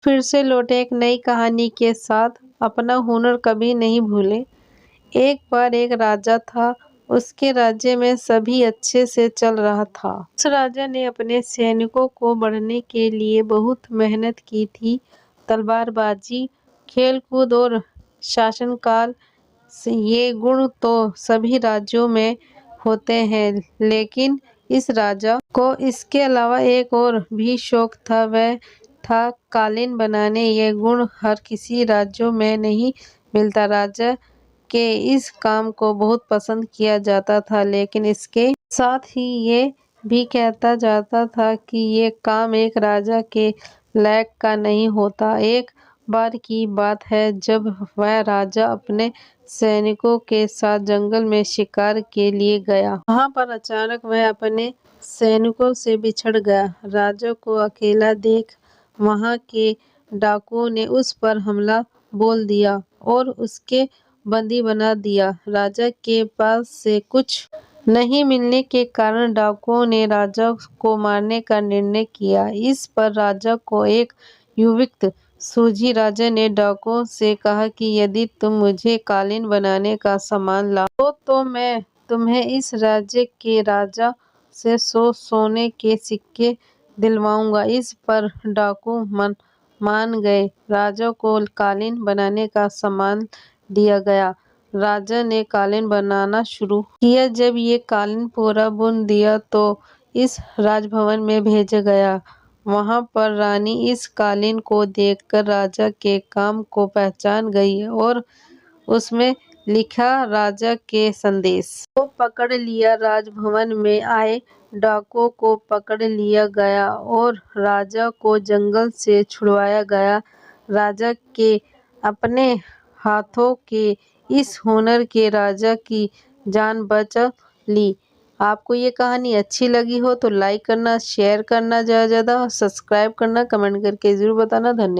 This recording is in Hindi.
फिर से लौटे एक नई कहानी के साथ। अपना हुनर कभी नहीं भूले। एक बार एक राजा था। उसके राज्य में सभी अच्छे से चल रहा था। उस राजा ने अपने सैनिकों को बढ़ने के लिए बहुत मेहनत की थी। तलवारबाजी, खेलकूद और शासनकाल ये गुण तो सभी राज्यों में होते हैं, लेकिन इस राजा को इसके अलावा एक और भी शौक था, वह था कालीन बनाने। ये गुण हर किसी राज्यों में नहीं मिलता। राजा के इस काम को बहुत पसंद किया जाता था, लेकिन इसके साथ ही ये भी कहता जाता था कि ये काम एक राजा के लायक का नहीं होता। एक बार की बात है जब वह राजा अपने सैनिकों के साथ जंगल में शिकार के लिए गया। वहां पर अचानक वह अपने सैनिकों से बिछड़ गया। राजा को अकेला देख वहां के डाकुओं ने उस पर हमला बोल दिया और उसके बंदी बना दिया। राजा के पास से कुछ नहीं मिलने के कारण डाकुओं ने राजा को मारने का निर्णय किया। इस पर राजा को एक युक्ति सूझी। राजा ने डाकुओं से कहा कि यदि तुम मुझे कालीन बनाने का सामान लाओ तो मैं तुम्हें इस राज्य के राजा से 100 सोने के सिक्के दिलवाऊंगा। इस पर डाकू मान गए। राजा को कालीन बनाने का सामान दिया गया। राजा ने कालीन बनाना शुरू किया। जब ये कालीन पूरा बुन दिया तो इस राजभवन में भेजा गया। वहां पर रानी इस कालीन को देखकर राजा के काम को पहचान गई और उसमें लिखा राजा के संदेश को पकड़ लिया। राजभवन में आए डाकुओं को पकड़ लिया गया और राजा को जंगल से छुड़वाया गया। राजा के अपने हाथों के इस हुनर के राजा की जान बचा ली। आपको ये कहानी अच्छी लगी हो तो लाइक करना, शेयर करना, ज़्यादा सब्सक्राइब करना, कमेंट करके ज़रूर बताना। धन्यवाद।